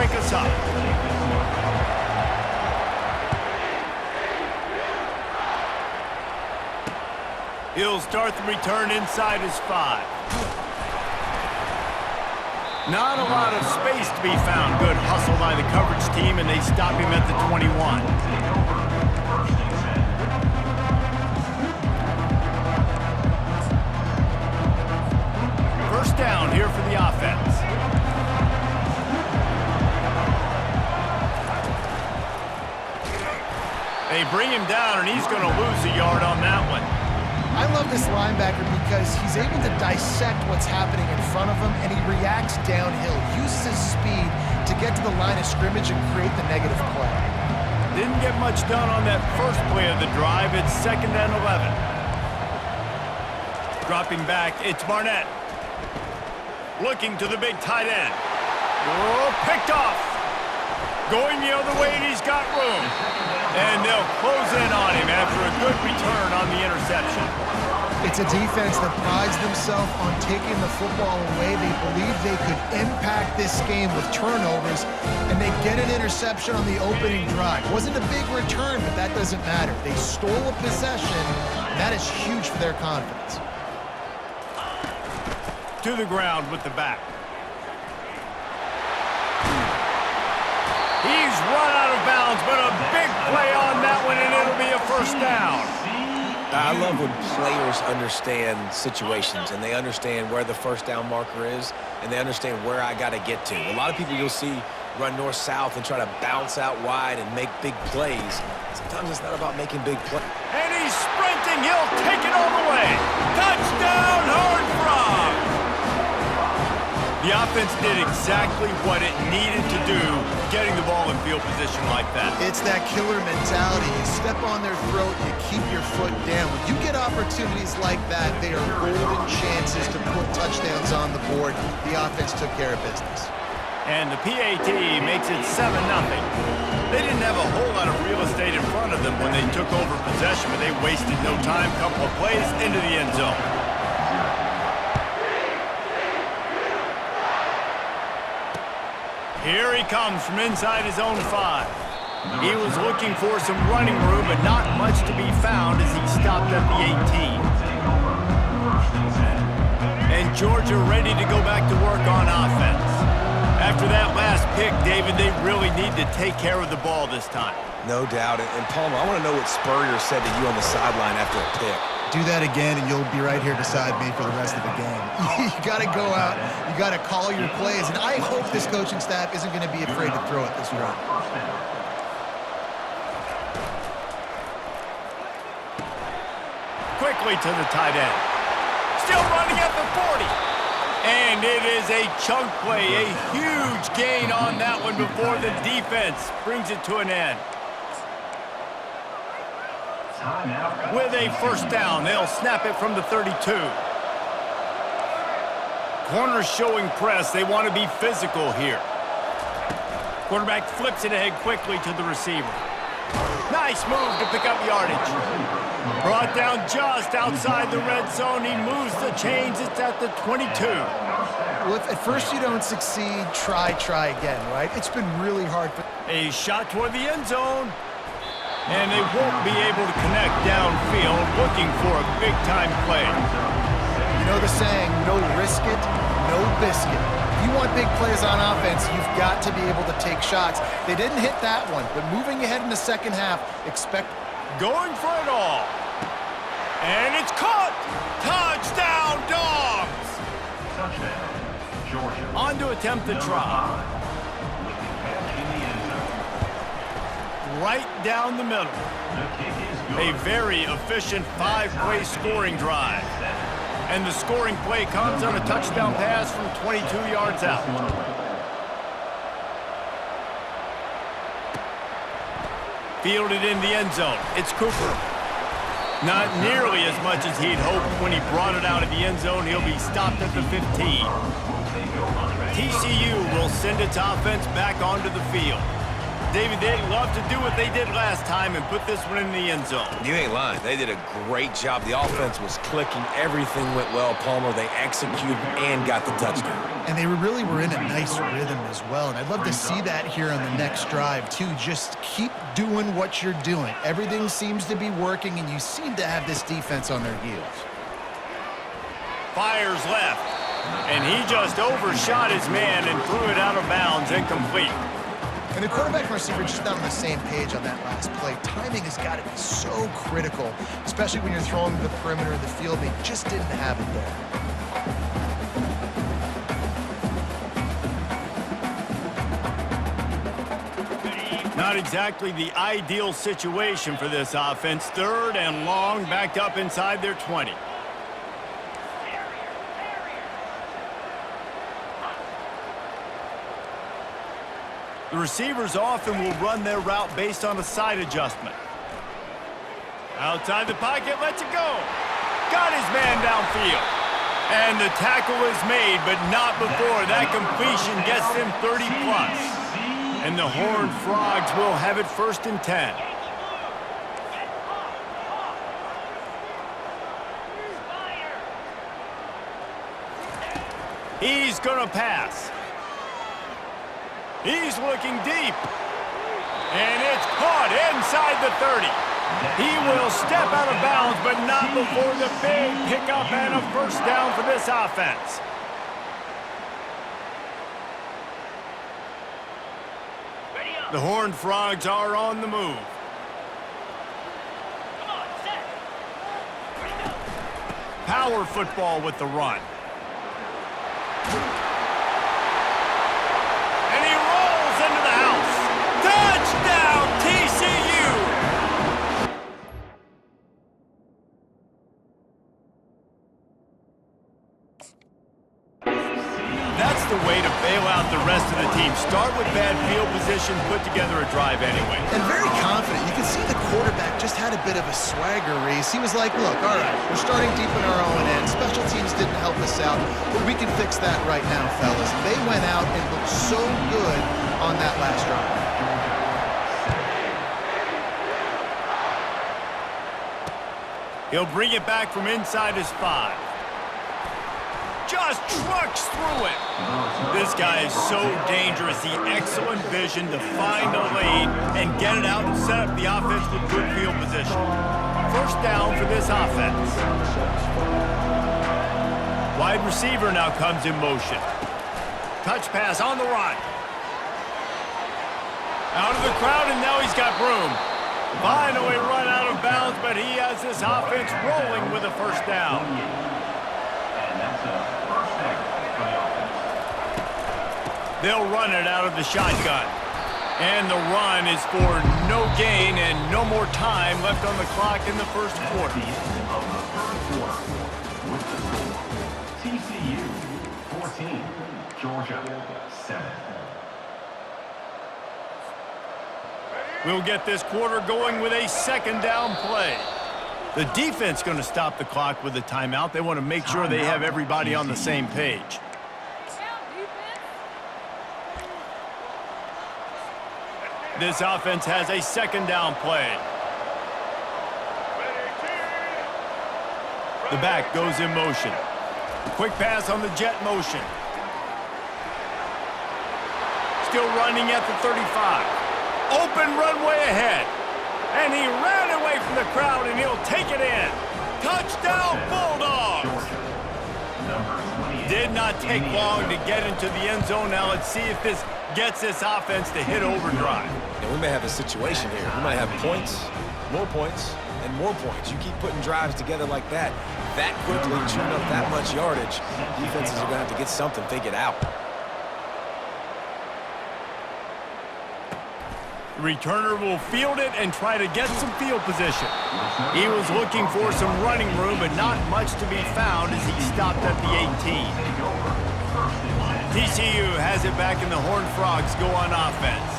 take us up. He'll start the return inside his 5. Not a lot of space to be found. Good hustle by the coverage team, and they stop him at the 21. First down here for the offense. They bring him down, and he's going to lose a yard on that one. I love this linebacker because he's able to dissect what's happening in front of him, and he reacts downhill, uses his speed to get to the line of scrimmage and create the negative play. Didn't get much done on that first play of the drive. It's 2nd and 11. Dropping back, it's Barnett. Looking to the big tight end. Oh, picked off. Going the other way, and he's got room. And they'll close in on him after a good return on the interception. It's a defense that prides themselves on taking the football away. They believe they could impact this game with turnovers, and they get an interception on the opening drive. It wasn't a big return, but that doesn't matter. They stole a possession, and that is huge for their confidence. To the ground with the back. He's run out of bounds, but a big play on that one, and it'll be a first down. I love when players understand situations, and they understand where the first down marker is, and they understand where I got to get to. A lot of people you'll see run north-south and try to bounce out wide and make big plays. Sometimes it's not about making big plays. And he's sprinting. He'll take it all the way. Touchdown, Horned Frogs! The offense did exactly what it needed to do, getting the ball in field position like that. It's that killer mentality. You step on their throat, you keep your foot down. When you get opportunities like that, they are golden chances to put touchdowns on the board. The offense took care of business. And the PAT makes it 7-0. They didn't have a whole lot of real estate in front of them when they took over possession, but they wasted no time. Couple of plays into the end zone. Here he comes from inside his own 5. He was looking for some running room, but not much to be found as he stopped at the 18. And Georgia ready to go back to work on offense. After that last pick, David, they really need to take care of the ball this time. No doubt. And Palmer, I want to know what Spurrier said to you on the sideline after a pick. Do that again, and you'll be right here beside me for the rest of the game. You got to go out. You got to call your plays, and I hope this coaching staff isn't going to be afraid to throw it this round. Quickly to the tight end. Still running at the 40. And it is a chunk play, a huge gain on that one before the defense brings it to an end. With a first down, they'll snap it from the 32. Corners showing press. They want to be physical here. Quarterback flips it ahead quickly to the receiver. Nice move to pick up yardage. Brought down just outside the red zone. He moves the chains. It's at the 22. Well, if at first you don't succeed, try again, right? It's been really hard. A shot toward the end zone. And they won't be able to connect downfield, looking for a big-time play. You know the saying, no risk it, no biscuit. If you want big plays on offense, you've got to be able to take shots. They didn't hit that one, but moving ahead in the second half, expect... Going for it all. And it's caught! Touchdown, Dogs! Touchdown, Georgia. On to attempt the try. Right down the middle. A very efficient 5-play scoring drive. And the scoring play comes on a touchdown pass from 22 yards out. Fielded in the end zone. It's Cooper. Not nearly as much as he'd hoped when he brought it out of the end zone. He'll be stopped at the 15. TCU will send its offense back onto the field. David, they'd love to do what they did last time and put this one in the end zone. You ain't lying. They did a great job. The offense was clicking. Everything went well, Palmer. They executed and got the touchdown. And they really were in a nice rhythm as well. And I'd love to see that here on the next drive, too. Just keep doing what you're doing. Everything seems to be working, and you seem to have this defense on their heels. Fires left, and he just overshot his man and threw it out of bounds, incomplete. And the quarterback and receiver just not on the same page on that last play. Timing has got to be so critical, especially when you're throwing to the perimeter of the field. They just didn't have it there. Not exactly the ideal situation for this offense. 3rd and long, backed up inside their 20. The receivers often will run their route based on a side adjustment. Outside the pocket, lets it go. Got his man downfield. And the tackle is made, but not before that completion gets them 30+. And the Horned Frogs will have it 1st and 10. He's going to pass. He's looking deep. And it's caught inside the 30. He will step out of bounds, but not before the big pickup and a 1st down for this offense. The Horned Frogs are on the move. Power football with the run. And he rolls into the house. Touchdown, TCU! That's the way to bail out the rest of the team. Start with bad field position, put together a drive anyway. And very confident. You can see the quarterback just had a bit of a swagger, Reese. He was like, look, all right, we're starting deep in our own end. Special teams didn't help us out, but we can fix that right now, fellas. And they went out and looked so good on that last drive. He'll bring it back from inside his 5. Just trucks through it. This guy is so dangerous. He excellent vision to find a lane and get it out and set up the offense with good field position. 1st down for this offense. Wide receiver now comes in motion. Touch pass on the run. Out of the crowd, and now he's got room. Finally run out of bounds, but he has this offense rolling with a 1st down. They'll run it out of the shotgun. And the run is for no gain and no more time left on the clock in the 1st quarter. TCU 14, Georgia 7. We'll get this quarter going with a 2nd down play. The defense going to stop the clock with a timeout. They want to make sure they have everybody on the same page. This offense has a 2nd down play. The back goes in motion. Quick pass on the jet motion. Still running at the 35. Open runway ahead. And he ran away from the crowd, and he'll take it in. Touchdown, Bulldogs! Did not take long to get into the end zone. Now let's see if this gets this offense to hit overdrive. And we may have a situation here. We might have points, and more points. You keep putting drives together like that quickly, chewing up that much yardage, defenses are going to have to get something figured out. The returner will field it and try to get some field position. He was looking for some running room, but not much to be found as he stopped at the 18. TCU has it back, and the Horned Frogs go on offense.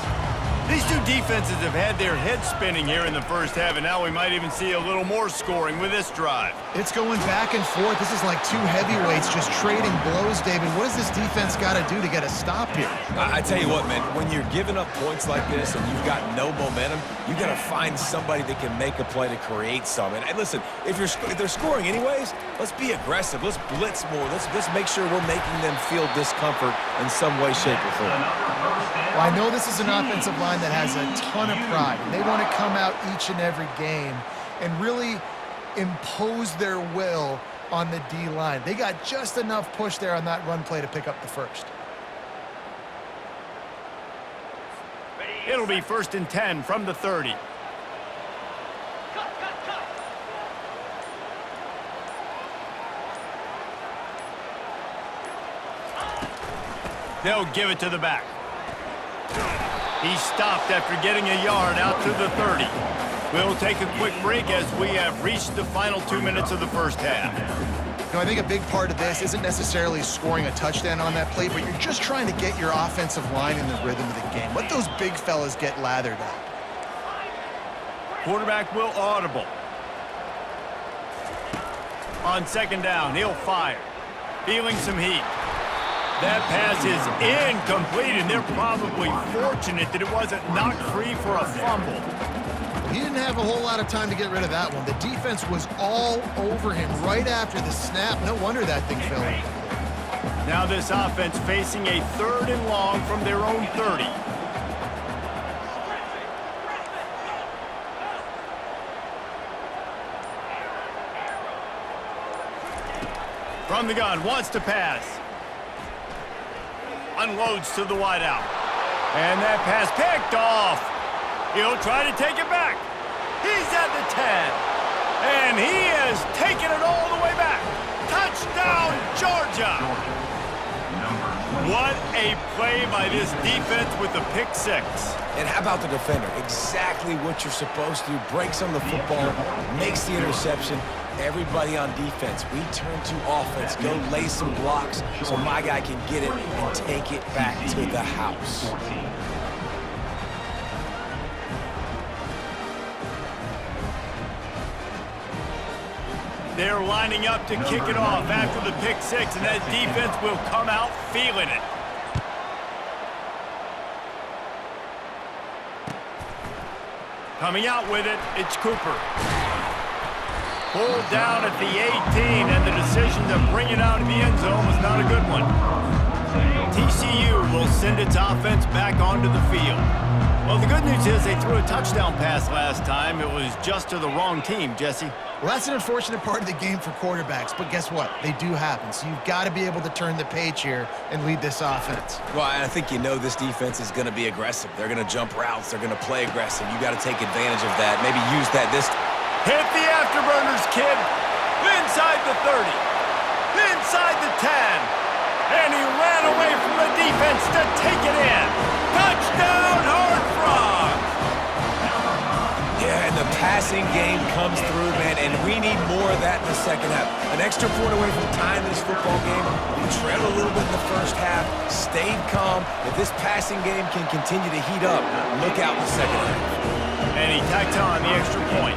These two defenses have had their heads spinning here in the first half, and now we might even see a little more scoring with this drive. It's going back and forth. This is like two heavyweights just trading blows, David. What does this defense got to do to get a stop here? I tell you what, man, when you're giving up points like this and you've got no momentum, you got to find somebody that can make a play to create some. And listen, if they're scoring anyways, let's be aggressive. Let's blitz more. Let's make sure we're making them feel discomfort in some way, shape, or form. Well, I know this is an offensive line that has a ton of pride. They want to come out each and every game and really impose their will on the D-line. They got just enough push there on that run play to pick up the first. It'll be 1st and 10 from the 30. They'll give it to the back. He stopped after getting a yard out to the 30. We'll take a quick break as we have reached the final 2 minutes of the first half. You know, I think a big part of this isn't necessarily scoring a touchdown on that play, but you're just trying to get your offensive line in the rhythm of the game. Let those big fellas get lathered up. Quarterback will audible. On 2nd down, he'll fire. Feeling some heat. That pass is incomplete, and they're probably fortunate that it wasn't knocked free for a fumble. He didn't have a whole lot of time to get rid of that one. The defense was all over him right after the snap. No wonder that thing fell incomplete. Now this offense facing a 3rd and long from their own 30. From the gun, wants to pass. Unloads to the wideout. And that pass picked off. He'll try to take it back. He's at the 10. And he has taken it all the way back. Touchdown, Georgia. What a play by this defense with the pick 6. And how about the defender? Exactly what you're supposed to do. Breaks on the football, makes the interception. Everybody on defense, we turn to offense. Go lay some blocks so my guy can get it and take it back to the house. They're lining up to kick it off after the pick 6, and that defense will come out feeling it. Coming out with it, it's Cooper. Pulled down at the 18, and the decision to bring it out of the end zone was not a good one. TCU will send its offense back onto the field. Well, the good news is they threw a touchdown pass last time. It was just to the wrong team, Jesse. Well, that's an unfortunate part of the game for quarterbacks, but guess what? They do happen. So you've got to be able to turn the page here and lead this offense. Well, I think you know this defense is going to be aggressive. They're going to jump routes. They're going to play aggressive. You got to take advantage of that. Maybe use that this time. Hit the afterburners, kid. Inside the 30. Inside the 10. And he ran away from the defense to take it in. Touchdown, Horned Frogs. Yeah, and the passing game comes through, man, and we need more of that in the second half. An extra point away from tying this football game. We trailed a little bit in the first half, stayed calm. If this passing game can continue to heat up, look out in the second half. And he tacked on the extra point.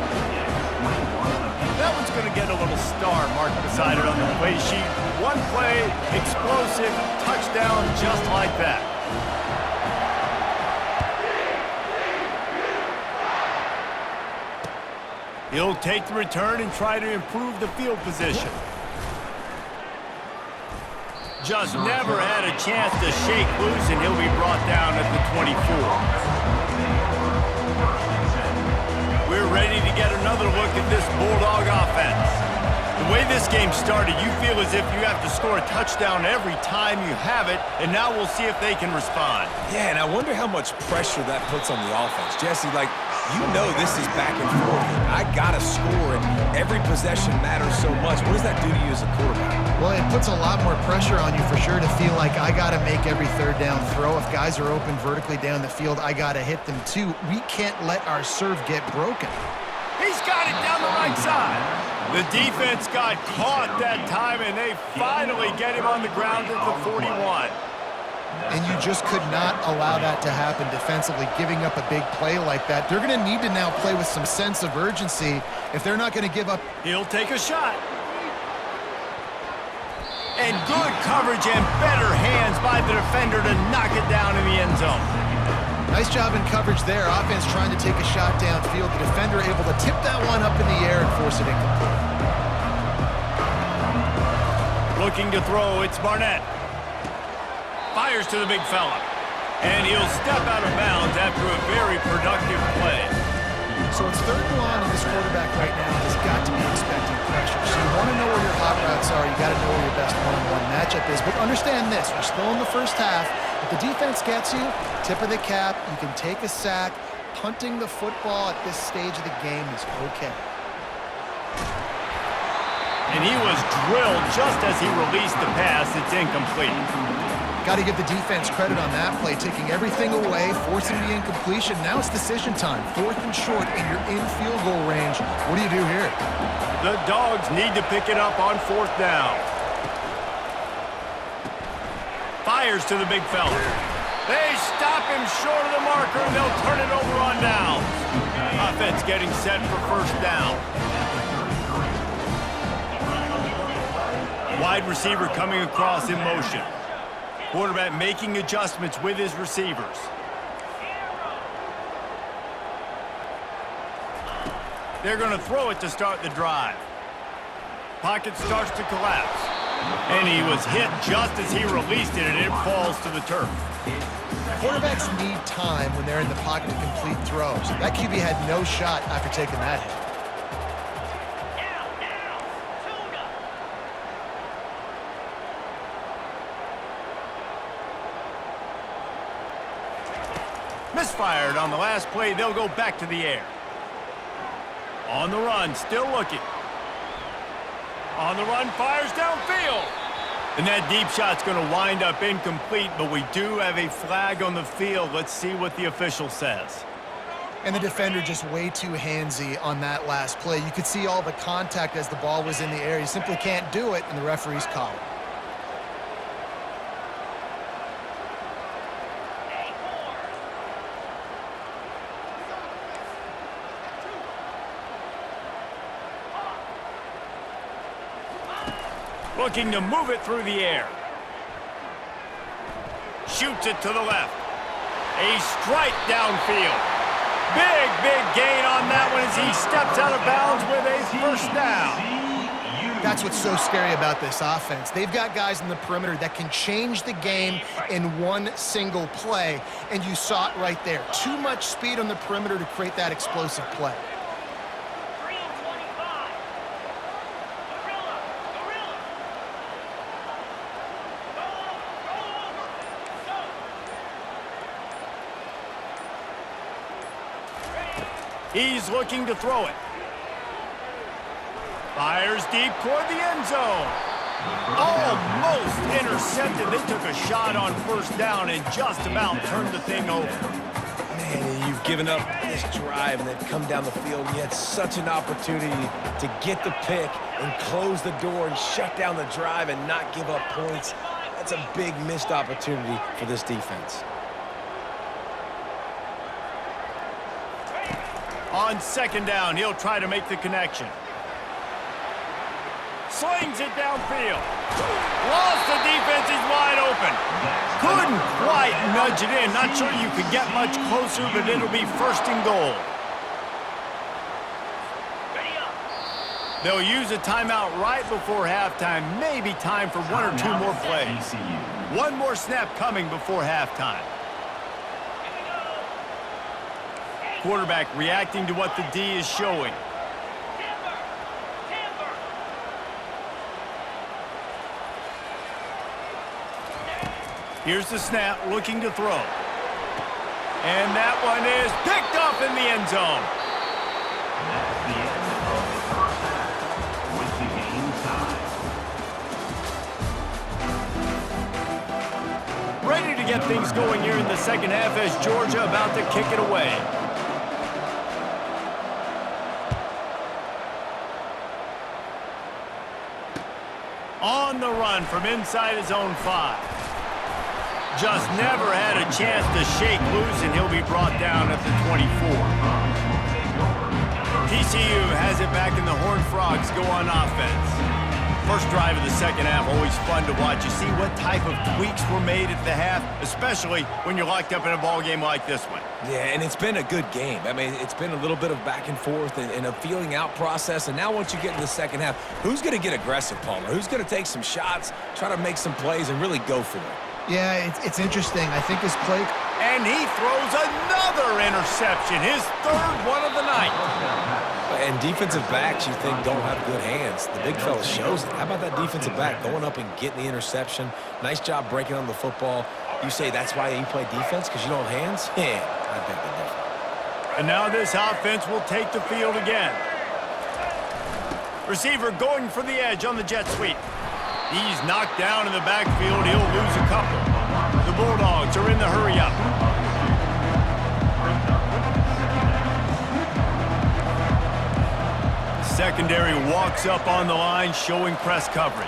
That one's going to get a little star marked beside it on the play sheet. One play, explosive, touchdown, just like that. He'll take the return and try to improve the field position. Just never had a chance to shake loose, and he'll be brought down at the 24. We're ready to get another look at this Bulldog offense. The way this game started, you feel as if you have to score a touchdown every time you have it, and now we'll see if they can respond. Yeah, and I wonder how much pressure that puts on the offense. Jesse, like, you know this is back and forth. I got to score, and every possession matters so much. What does that do to you as a quarterback? Well, it puts a lot more pressure on you for sure to feel like I got to make every 3rd down throw. If guys are open vertically down the field, I got to hit them too. We can't let our serve get broken. He's got it down the right side. The defense got caught that time, and they finally get him on the ground at the 41. and you just could not allow that to happen defensively, giving up a big play like that. They're going to need to now play with some sense of urgency if they're not going to give up. He'll take a shot. And good coverage and better hands by the defender to knock it down in the end zone. Nice job in coverage there. Offense trying to take a shot downfield. The defender able to tip that one up in the air and force it incomplete. Looking to throw, it's Barnett. Fires to the big fella. And he'll step out of bounds after a very productive play. So it's third and long, and this quarterback right now has got to be expecting pressure. So you want to know where your hot routes are. You got to know where your best one-on-one matchup is. But understand this, we're still in the first half. If the defense gets you, tip of the cap, you can take a sack. Punting the football at this stage of the game is okay. And he was drilled just as he released the pass. It's incomplete. Got to give the defense credit on that play, taking everything away, forcing the incompletion. Now it's decision time. 4th and short, and you're in field goal range. What do you do here? The Dogs need to pick it up on 4th down. Fires to the big fella. They stop him short of the marker, and they'll turn it over on downs. Offense getting set for 1st down. Wide receiver coming across in motion. Quarterback making adjustments with his receivers. They're going to throw it to start the drive. Pocket starts to collapse. And he was hit just as he released it, and it falls to the turf. Quarterbacks need time when they're in the pocket to complete throws. That QB had no shot after taking that hit. Misfired on the last play. They'll go back to the air. On the run, still looking. On the run, fires downfield. And that deep shot's going to wind up incomplete, but we do have a flag on the field. Let's see what the official says. And the defender just way too handsy on that last play. You could see all the contact as the ball was in the air. You simply can't do it, and the referees call it. Looking to move it through the air. Shoots it to the left. A strike downfield. Big gain on that one as he steps out of bounds with a 1st down. That's what's so scary about this offense. They've got guys in the perimeter that can change the game in one single play, and you saw it right there. Too much speed on the perimeter to create that explosive play. He's looking to throw it. Fires deep toward the end zone. Almost intercepted. They took a shot on 1st down and just about turned the thing over. Man, you've given up this drive and they've come down the field. You had such an opportunity to get the pick and close the door and shut down the drive and not give up points. That's a big missed opportunity for this defense. On 2nd down, he'll try to make the connection. Slings it downfield. Lost the defense, he's wide open. Couldn't quite nudge it in. Not sure you could get much closer, but it'll be 1st and goal. They'll use a timeout right before halftime. Maybe time for 1 or 2 more plays. One more snap coming before halftime. Quarterback reacting to what the D is showing. Here's the snap, looking to throw. And that one is picked off in the end zone. That's the end of the first half with the game tied. Ready to get things going here in the 2nd half as Georgia about to kick it away. On the run from inside his own 5. Just never had a chance to shake loose, and he'll be brought down at the 24. TCU has it back, and the Horned Frogs go on offense. First drive of the second half, always fun to watch. You see what type of tweaks were made at the half, especially when you're locked up in a ball game like this one. Yeah, and it's been a good game. I mean, it's been a little bit of back and forth and a feeling out process. And now once you get in the second half, who's going to get aggressive, Palmer? Who's going to take some shots, try to make some plays, and really go for it? Yeah, it's interesting. I think his play... And he throws another interception, his third one of the night. And defensive backs you think don't have good hands. The big fella shows it. How about that defensive back going up and getting the interception? Nice job breaking on the football. You say that's why you play defense, because you don't have hands? Yeah, I bet the difference. And now this offense will take the field again. Receiver going for the edge on the jet sweep. He's knocked down in the backfield. He'll lose a couple. The Bulldogs are in the hurry-up. Secondary walks up on the line, showing press coverage.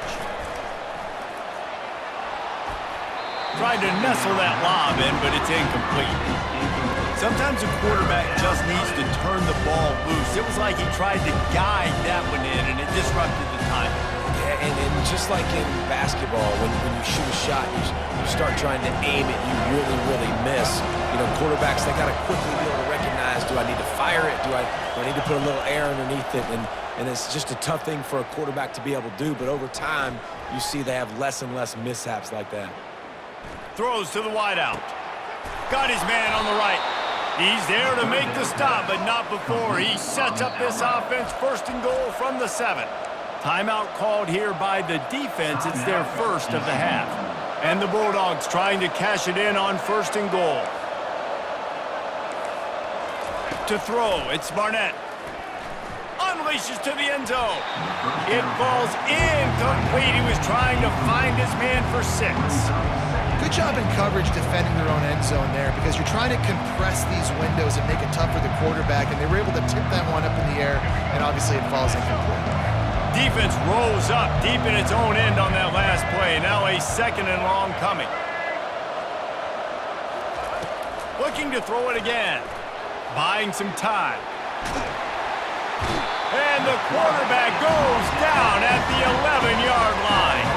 Tried to nestle that lob in, but it's incomplete. Sometimes a quarterback just needs to turn the ball loose. It was like he tried to guide that one in, and it disrupted the timing. Yeah, and just like in basketball, when you shoot a shot, you start trying to aim it, you really miss. You know, quarterbacks, they got to quickly be able to recognize, do I need to fire it? Do I need to put a little air underneath it? And it's just a tough thing for a quarterback to be able to do, but over time, you see they have less and less mishaps like that. Throws to the wideout. Got his man on the right. He's there to make the stop, but not before. He sets up this offense, first and goal from the 7. Timeout called here by the defense. It's their first of the half. And the Bulldogs trying to cash it in on first and goal. To throw, it's Barnett. Unleashes to the end zone. It falls incomplete. He was trying to find his man for 6. Good job in coverage defending their own end zone there, because you're trying to compress these windows and make it tough for the quarterback, and they were able to tip that one up in the air, and obviously it falls incomplete. Defense rolls up deep in its own end on that last play. Now a second and long coming. Looking to throw it again. Buying some time. And the quarterback goes down at the 11-yard line.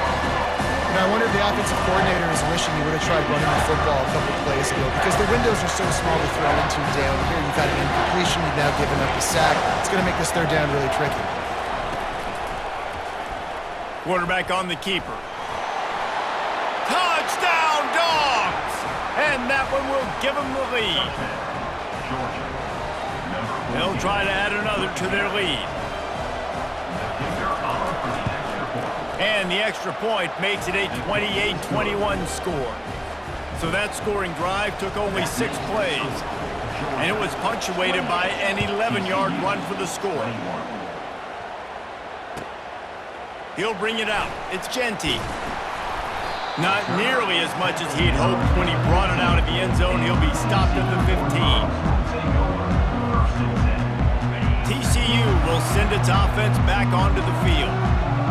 Now, I wonder if the offensive coordinator is wishing he would have tried running the football a couple plays ago, because the windows are so small to throw into down here. You've got an incompletion. You've now given up a sack. It's going to make this third down really tricky. Quarterback on the keeper. Touchdown, Dogs! And that one will give them the lead. They'll try to add another to their lead. And the extra point makes it a 28-21 score. So that scoring drive took only 6 plays. And it was punctuated by an 11-yard run for the score. He'll bring it out. It's Genty. Not nearly as much as he'd hoped when he brought it out of the end zone. He'll be stopped at the 15. TCU will send its offense back onto the field.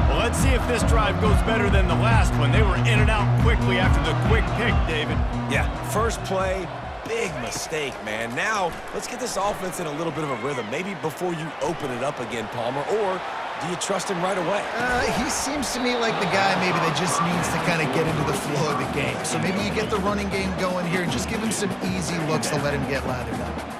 Well, let's see if this drive goes better than the last one. They were in and out quickly after the quick pick, David. Yeah, first play, big mistake, man. Now, let's get this offense in a little bit of a rhythm. Maybe before you open it up again, Palmer, or do you trust him right away? He seems to me like the guy maybe that just needs to kind of get into the flow of the game. So maybe you get the running game going here and just give him some easy looks to let him get lathered up.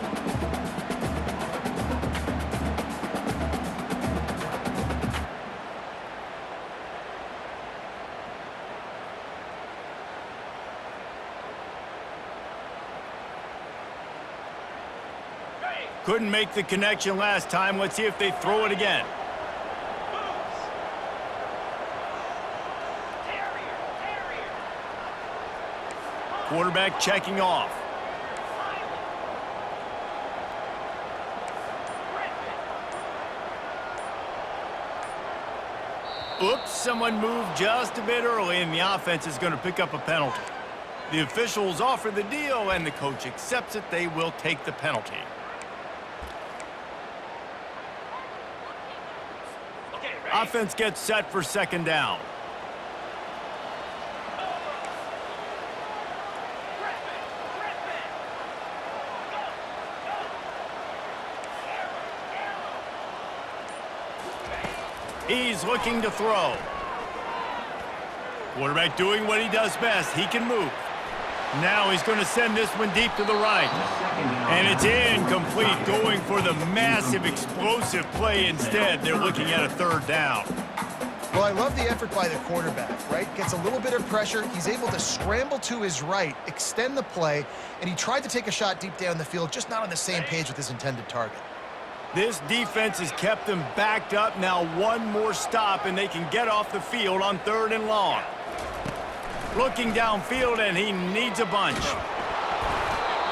Couldn't make the connection last time. Let's see if they throw it again. Quarterback checking off. Oops, someone moved just a bit early, and the offense is going to pick up a penalty. The officials offer the deal, and the coach accepts it. They will take the penalty. Offense gets set for second down. He's looking to throw. Quarterback doing what he does best. He can move. Now he's going to send this one deep to the right. And it's incomplete, going for the massive explosive play instead. They're looking at a third down. Well, I love the effort by the quarterback, right? Gets a little bit of pressure. He's able to scramble to his right, extend the play, and he tried to take a shot deep down the field, just not on the same page with his intended target. This defense has kept them backed up. Now one more stop, and they can get off the field on 3rd and long. Looking downfield, and he needs a bunch.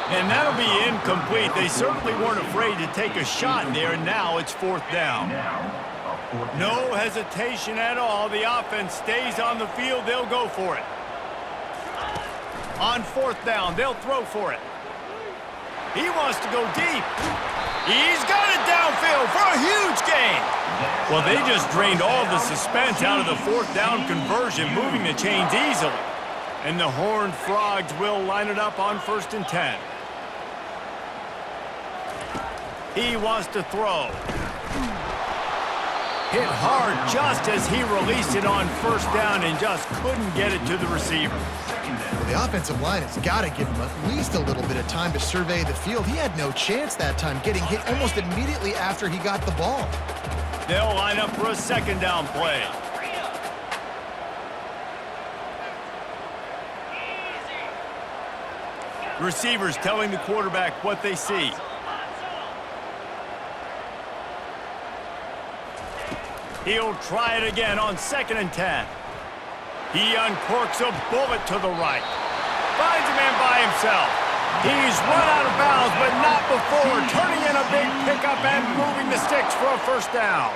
And that'll be incomplete. They certainly weren't afraid to take a shot there, and now it's 4th down. No hesitation at all. The offense stays on the field. They'll go for it. On 4th down, they'll throw for it. He wants to go deep. He's got it downfield for a huge gain. Well, they just drained all the suspense out of the 4th down conversion, moving the chains easily. And the Horned Frogs will line it up on 1st and 10. He wants to throw. Hit hard just as he released it on 1st down and just couldn't get it to the receiver. Well, the offensive line has got to give him at least a little bit of time to survey the field. He had no chance that time, getting hit almost immediately after he got the ball. They'll line up for a 2nd down play. Receivers telling the quarterback what they see. He'll try it again on 2nd and 10. He uncorks a bullet to the right. Finds a man by himself. He's run out of bounds, but not before turning in a big pickup and moving the sticks for a 1st down.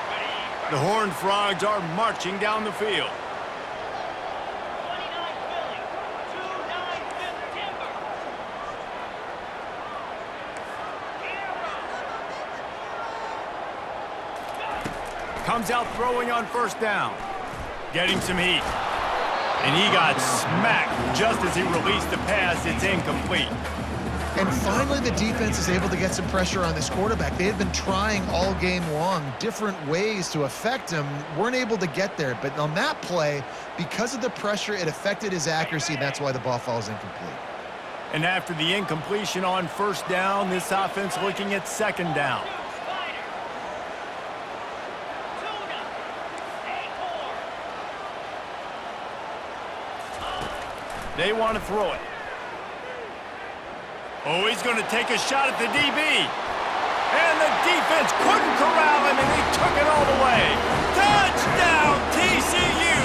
The Horned Frogs are marching down the field. Comes out throwing on 1st down. Getting some heat. And he got smacked just as he released the pass. It's incomplete. And finally, the defense is able to get some pressure on this quarterback. They had been trying all game long different ways to affect him. Weren't able to get there. But on that play, because of the pressure, it affected his accuracy, and that's why the ball falls incomplete. And after the incompletion on 1st down, this offense looking at 2nd down. They want to throw it. Oh, he's going to take a shot at the DB. And the defense couldn't corral him, and he took it all the way. Touchdown, TCU!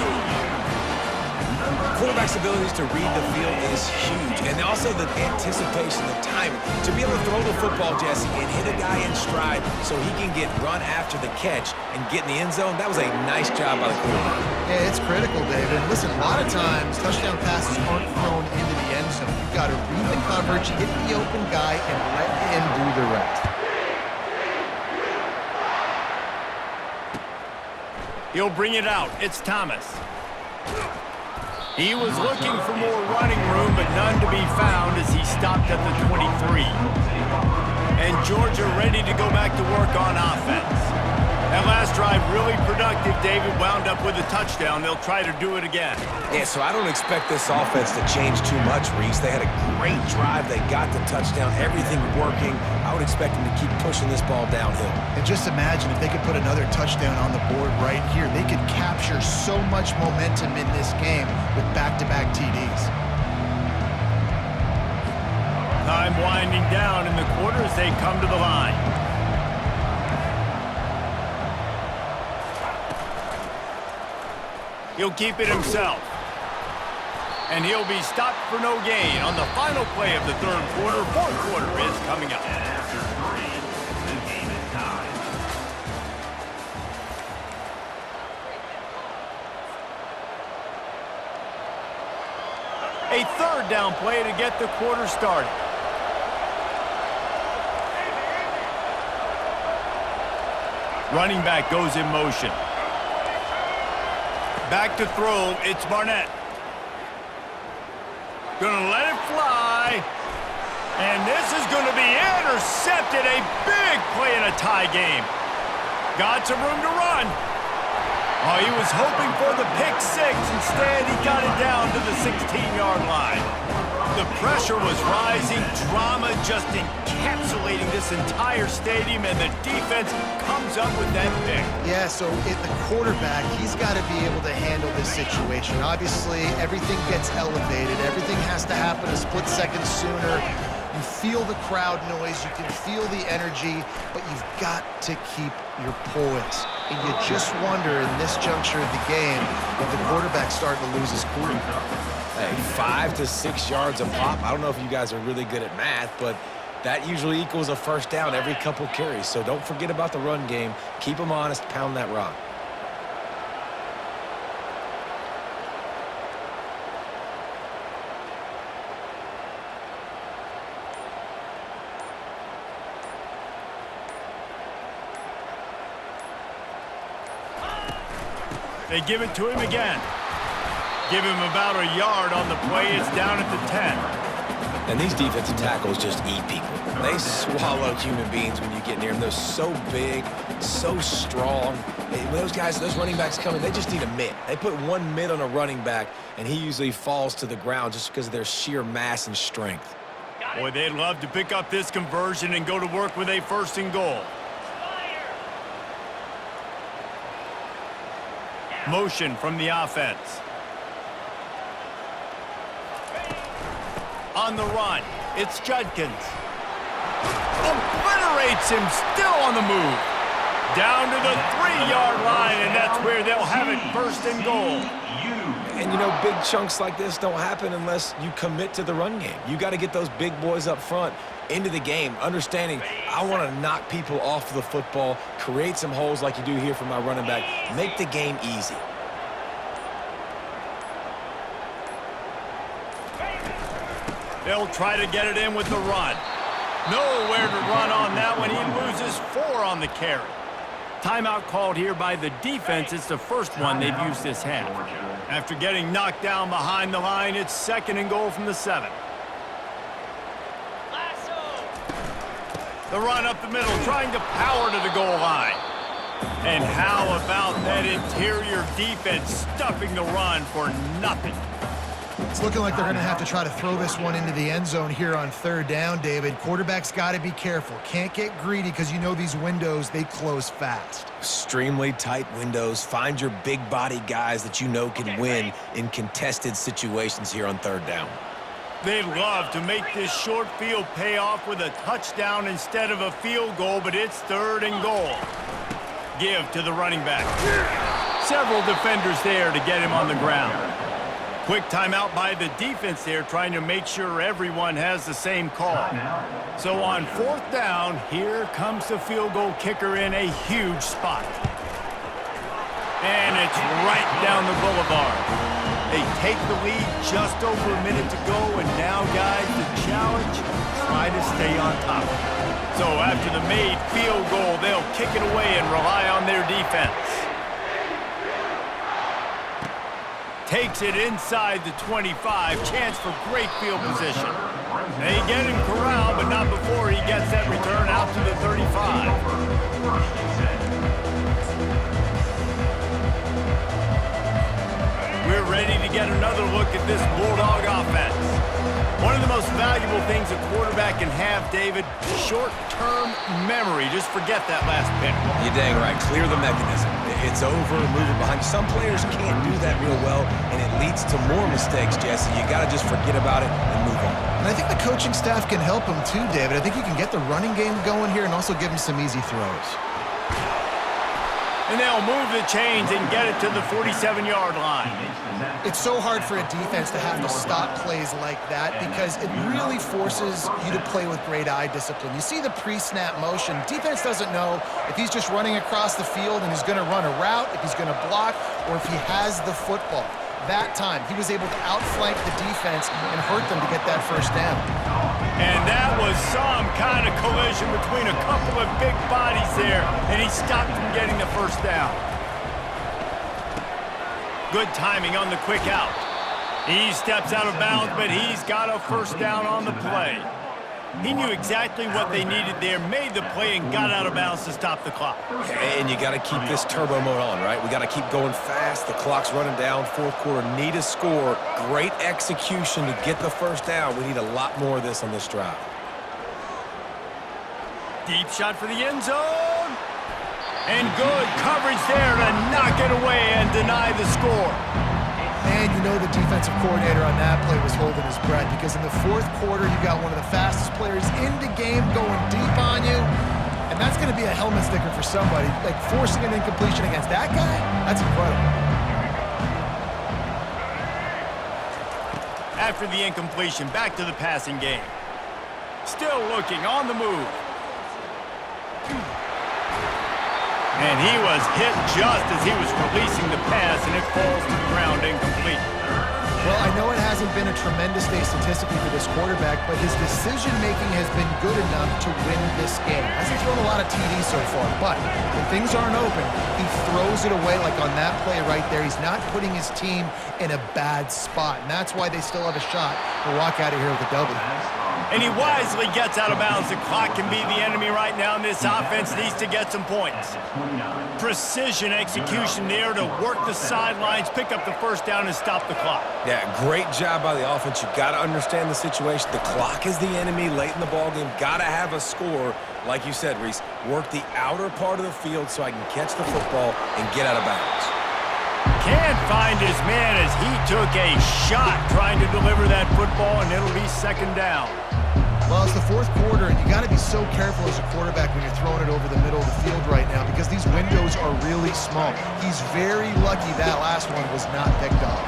Quarterback's abilities to read the field is huge. And also the anticipation, the timing. To be able to throw the football, Jesse, and hit a guy in stride so he can get run after the catch and get in the end zone, that was a nice job by the quarterback. Yeah, it's critical, David. Listen, a lot of times, touchdown passes aren't thrown into the end zone. You've got to read the coverage, hit the open guy, and let him do the rest. He'll bring it out. It's Thomas. He was looking for more running room, but none to be found as he stopped at the 23. And Georgia ready to go back to work on offense. That last drive really productive. David wound up with a touchdown. They'll try to do it again. Yeah, so I don't expect this offense to change too much, Reese. They had a great drive. They got the touchdown. Everything working. I would expect them to keep pushing this ball downhill. And just imagine if they could put another touchdown on the board right here. They could capture so much momentum in this game with back-to-back TDs. Time winding down in the quarter as they come to the line. He'll keep it himself. And he'll be stopped for no gain on the final play of the 3rd quarter. 4th quarter is coming up. After 3, the game is tied. A 3rd down play to get the quarter started. Running back goes in motion. Back to throw, it's Barnett. Gonna let it fly. And this is gonna be intercepted. A big play in a tie game. Got some room to run. Oh, he was hoping for the pick six. Instead, he got it down to the 16-yard line. The pressure was rising, drama just encapsulating this entire stadium, and the defense comes up with that pick. Yeah, so the quarterback, he's got to be able to handle this situation. Obviously, everything gets elevated. Everything has to happen a split second sooner. You feel the crowd noise, you can feel the energy, but you've got to keep your poise. And you just wonder in this juncture of the game if the quarterback's starting to lose his cool. Hey, 5 to 6 yards a pop. I don't know if you guys are really good at math, but that usually equals a first down every couple carries. So don't forget about the run game. Keep them honest, pound that rock. They give it to him again. Give him about a yard on the play. It's down at the 10. And these defensive tackles just eat people. They swallow human beings when you get near them. They're so big, so strong. When those guys, those running backs come in, they just need a mitt. They put one mitt on a running back, and he usually falls to the ground just because of their sheer mass and strength. Boy, they'd love to pick up this conversion and go to work with a first and goal. Motion from the offense. On the run, it's Judkins. Obliterates him, still on the move. Down to the 3-yard line, and that's where they'll have it, first and goal. And, you know, big chunks like this don't happen unless you commit to the run game. You got to get those big boys up front into the game, understanding I want to knock people off the football, create some holes like you do here for my running back, make the game easy. They'll try to get it in with the run. Nowhere to run on that one. He loses 4 on the carry. Timeout called here by the defense. It's the first one they've used this half. After getting knocked down behind the line, it's second and goal from the 7. The run up the middle, trying to power to the goal line. And how about that interior defense stuffing the run for nothing? It's looking like they're going to have to try to throw this one into the end zone here on third down, David. Quarterback's got to be careful. Can't get greedy because you know these windows, they close fast. Extremely tight windows. Find your big body guys that you know can win in contested situations here on third down. They'd love to make this short field pay off with a touchdown instead of a field goal, but it's third and goal. Give to the running back. Several defenders there to get him on the ground. Quick timeout by the defense there, trying to make sure everyone has the same call. So on fourth down, here comes the field goal kicker in a huge spot. And it's right down the boulevard. They take the lead just over a minute to go, and now, guys, the challenge, try to stay on top. So after the made field goal, they'll kick it away and rely on their defense. Takes it inside the 25. Chance for great field position. They get him corralled, but not before he gets that return out to the 35. We're ready to get another look at this Bulldog offense. One of the most valuable things a quarterback can have, David, short-term memory. Just forget that last pick. You're dang right. Clear the mechanism. It's over, move it behind. Some players can't do that real well, and it leads to more mistakes, Jesse. You got to just forget about it and move on. And I think the coaching staff can help him too, David. I think you can get the running game going here and also give him some easy throws. And they'll move the chains and get it to the 47-yard line. It's so hard for a defense to have to stop plays like that because it really forces you to play with great eye discipline. You see the pre-snap motion. Defense doesn't know if he's just running across the field and he's going to run a route, if he's going to block, or if he has the football. That time, he was able to outflank the defense and hurt them to get that first down. And that was some kind of collision between a couple of big bodies there, and he stopped from getting the first down. Good timing on the quick out. He steps out of bounds, but he's got a first down on the play. He knew exactly what they needed there, made the play, and got out of bounds to stop the clock. And you got to keep this turbo mode on, right? We got to keep going fast. The clock's running down. Fourth quarter, need a score. Great execution to get the first down. We need a lot more of this on this drive. Deep shot for the end zone. And good coverage there to knock it away and deny the score. And you know the defensive coordinator on that play was holding his breath, because in the fourth quarter, you got one of the fastest players in the game going deep on you, and that's going to be a helmet sticker for somebody. Like, forcing an incompletion against that guy, that's incredible. After the incompletion, back to the passing game. Still looking on the move. And he was hit just as he was releasing the pass, and it falls to the ground incomplete. Well, I know it hasn't been a tremendous day statistically for this quarterback, but his decision-making has been good enough to win this game. Hasn't thrown a lot of TDs so far, but when things aren't open, he throws it away like on that play right there. He's not putting his team in a bad spot, and that's why they still have a shot to walk out of here with a W. And he wisely gets out of bounds. The clock can be the enemy right now, and this offense needs to get some points. Precision execution there to work the sidelines, pick up the first down, and stop the clock. Yeah, great job by the offense. You got to understand the situation. The clock is the enemy late in the ballgame. Got to have a score. Like you said, Reese, work the outer part of the field so I can catch the football and get out of bounds. Can't find his man as he took a shot trying to deliver that football, and it'll be second down. Well, it's the fourth quarter, and you got to be so careful as a quarterback when you're throwing it over the middle of the field right now, because these windows are really small. He's very lucky that last one was not picked off.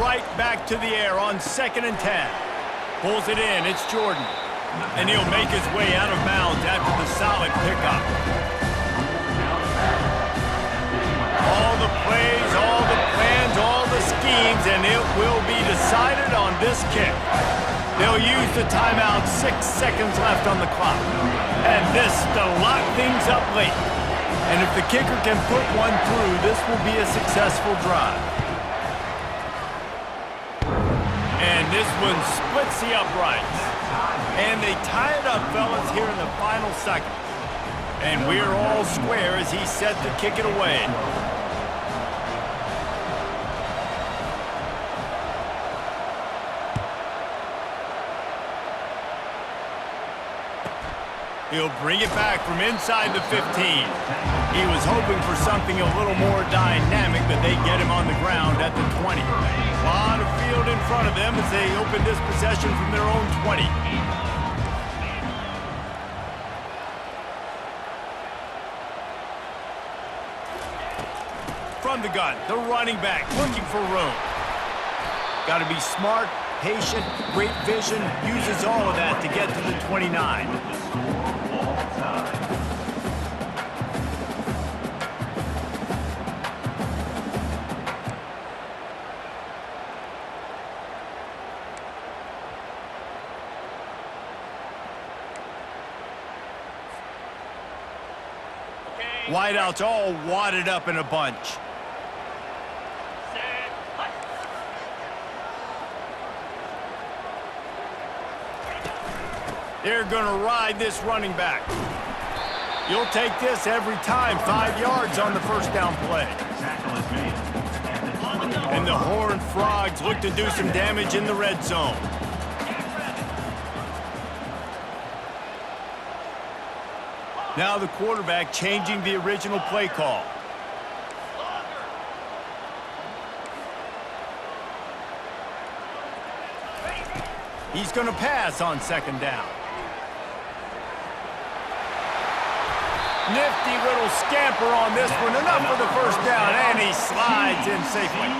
Right back to the air on 2nd and 10. Pulls it in. It's Jordan. And he'll make his way out of bounds after the solid pickup. All the plays, all the plans, all the schemes, and it will be decided on this kick. They'll use the timeout, 6 seconds left on the clock. And this to lock things up late. And if the kicker can put one through, this will be a successful drive. And this one splits the uprights. And they tie it up, fellas, here in the final seconds. And we're all square as he's set to kick it away. He'll bring it back from inside the 15. He was hoping for something a little more dynamic, but they get him on the ground at the 20. A lot of field in front of them as they open this possession from their own 20. From the gun, the running back looking for room. Got to be smart, patient, great vision, uses all of that to get to the 29. Wideouts all wadded up in a bunch. They're going to ride this running back. You'll take this every time. 5 yards on the first down play. And the Horned Frogs look to do some damage in the red zone. Now the quarterback changing the original play call. He's going to pass on 2nd down. Nifty little scamper on this one. Enough for the first down, and he slides in safely.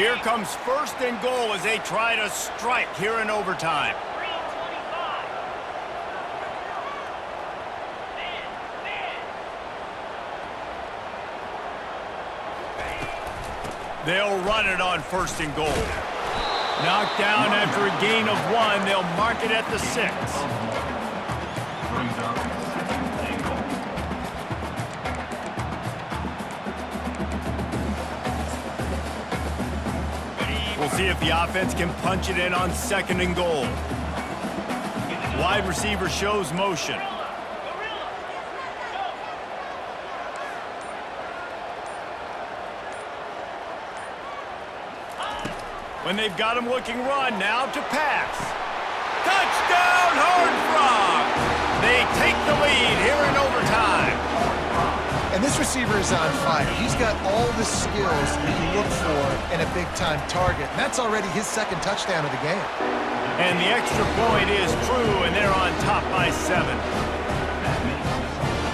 Here comes 1st and goal as they try to strike here in overtime. They'll run it on 1st and goal. Knocked down after a gain of 1. They'll mark it at the 6. We'll see if the offense can punch it in on 2nd and goal. Wide receiver shows motion. When they've got him looking, run now to pass. Touchdown, Horned Frogs! They take the lead here in overtime. And this receiver is on fire. He's got all the skills that you look for in a big-time target. And that's already his 2nd touchdown of the game. And the extra point is true, and they're on top by 7. That makes TCU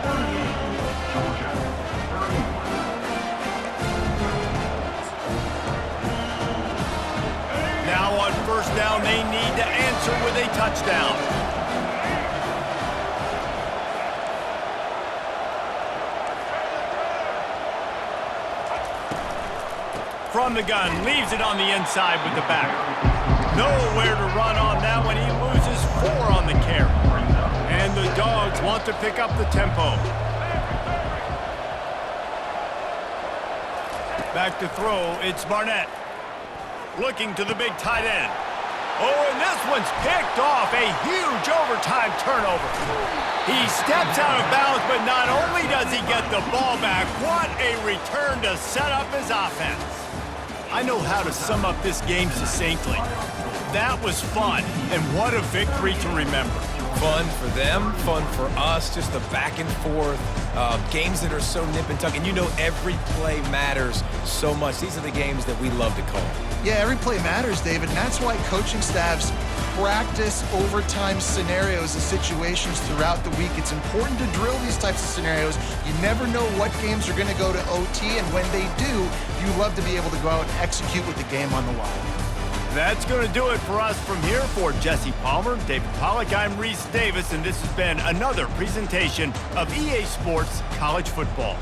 38, Georgia 31. Now on 1st down, they need to answer with a touchdown. From the gun, leaves it on the inside with the back. Nowhere to run on that one. He loses 4 on the carry. And the Dogs want to pick up the tempo. Back to throw, it's Barnett. Looking to the big tight end. Oh, and this one's picked off. A huge overtime turnover. He steps out of bounds, but not only does he get the ball back, what a return to set up his offense. I know how to sum up this game succinctly. That was fun, and what a victory to remember. Fun for them, fun for us, just the back and forth, games that are so nip and tuck, and you know every play matters so much. These are the games that we love to call. Yeah, every play matters, David, and that's why coaching staffs practice overtime scenarios and situations throughout the week. It's important to drill these types of scenarios. You never know what games are going to go to OT, and when they do, you love to be able to go out and execute with the game on the line. That's going to do it for us from here. For Jesse Palmer, David Pollack, I'm Reese Davis, and this has been another presentation of EA Sports College Football.